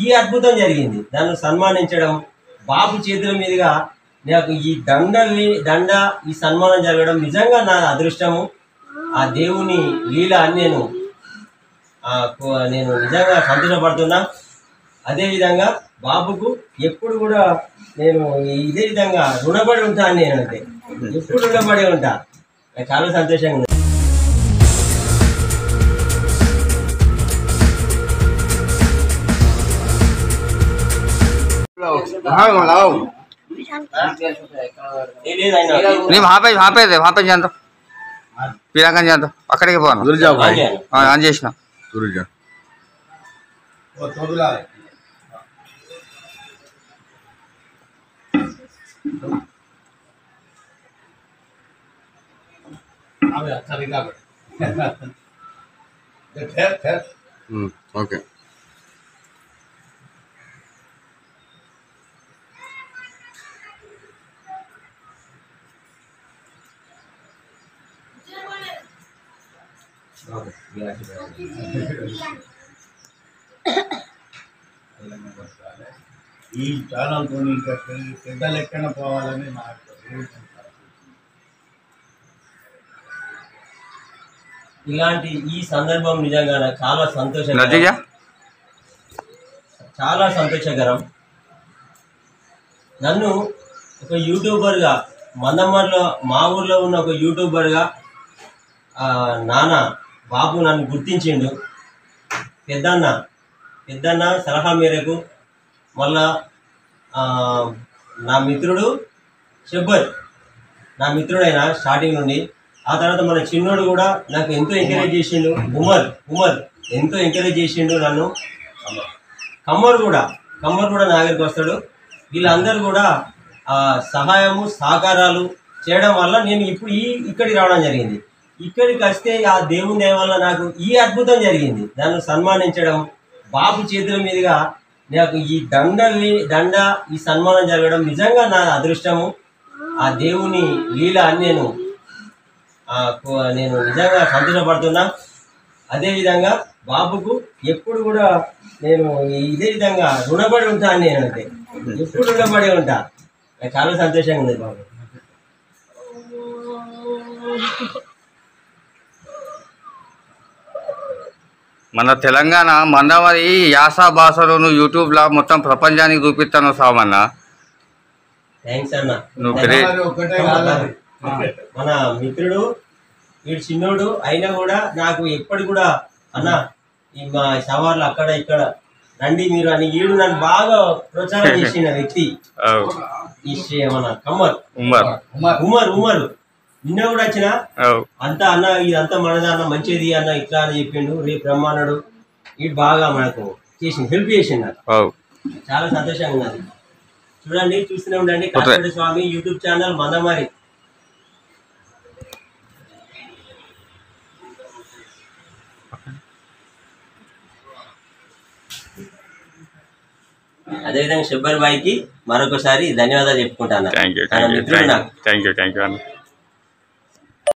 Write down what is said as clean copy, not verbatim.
ఈ అద్భుతం జరిగింది. నన్ను సన్మానించడం, బాబు చేతుల మీదుగా నాకు ఈ దండ ఈ సన్మానం జరగడం నిజంగా నా అదృష్టము. ఆ దేవుని లీల అని నేను నిజంగా సంతోషపడుతున్నా. అదేవిధంగా బాబుకు ఎప్పుడు కూడా నేను ఇదే విధంగా రుణపడి ఉంటాను. నేను అంటే ఎప్పుడు రుణపడి ఉంటా. నాకు చాలా సంతోషంగా ఉంది. वहाँ पे जान दो पीरागंज जान दो अక్కడికి పోను ఆన్ చేసిన ఓకే ఈ ఛానల్తో ఇంకా పెద్ద లెక్కన పోవాలని నాకు ఇలాంటి ఈ సందర్భం నిజంగా నాకు చాలా సంతోషకరం. చాలా సంతోషకరం. నన్ను ఒక యూట్యూబర్గా మందమర్లో మా ఊర్లో ఉన్న ఒక యూట్యూబర్గా నాన్న బాబు నన్ను గుర్తించిండు. పెద్దన్న సలహా మేరకు మళ్ళా నా మిత్రుడు షబ్బర్ నా మిత్రుడైన స్టార్టింగ్ నుండి. ఆ తర్వాత మన చిన్నోడు కూడా నాకు ఎంతో ఎంకరేజ్ చేసిండు. ఉమర్ ఎంతో ఎంకరేజ్ చేసిండు నన్ను. కమ్మర్ కూడా నా దగ్గరికి వస్తాడు. వీళ్ళందరూ కూడా సహాయము సహకారాలు చేయడం వల్ల నేను ఇప్పుడు ఇక్కడికి రావడం జరిగింది. ఇక్కడికి వస్తే ఆ దేవుని దయ వల్ల నాకు ఈ అద్భుతం జరిగింది. నన్ను సన్మానించడం, బాబు చేతుల మీదుగా నాకు ఈ దండ ఈ సన్మానం జరగడం నిజంగా నా అదృష్టము. ఆ దేవుని లీల అని నేను నిజంగా సంతోషపడుతున్నా. అదేవిధంగా బాబుకు ఎప్పుడు కూడా నేను ఇదే విధంగా రుణపడి ఉంటాను. నేను అంటే ఎప్పుడు రుణపడి ఉంటా. నాకు చాలా సంతోషంగా ఉంది బాబు. మన తెలంగాణ మందమరి యాస భాషలను యూట్యూబ్లో మొత్తం ప్రపంచానికి చూపిస్తాను సామన్న. థ్యాంక్స్ అన్న. ఒకటే మన మిత్రుడు వీడు చిన్నోడు అయినా కూడా నాకు ఎప్పటి కూడా అన్న ఈ మా సవార్లు అక్కడ ఇక్కడ రండి మీరు అని ఈడు నన్ను బాగా ప్రోత్సాహం చేసిన వ్యక్తి మన కమ్మర్ ఉమర్ నిన్న కూడా వచ్చిన అంతా అన్న ఇదంతా మనదా అన్న మంచిది అన్న ఇట్లా అని చెప్పిండు. రేపు రమ్మన్నాడు. వీడు బాగా మనకు హెల్ప్ చేసిండు. చాలా సంతోషంగా ఉన్నది. చూడండి, చూస్తూనే ఉండండి కాశీపేట స్వామి యూట్యూబ్ ఛానల్ మందమరి. అదేవిధంగా షబ్బర్ బాయ్కి మరొకసారి ధన్యవాదాలు చెప్పుకుంటాను. Thank you.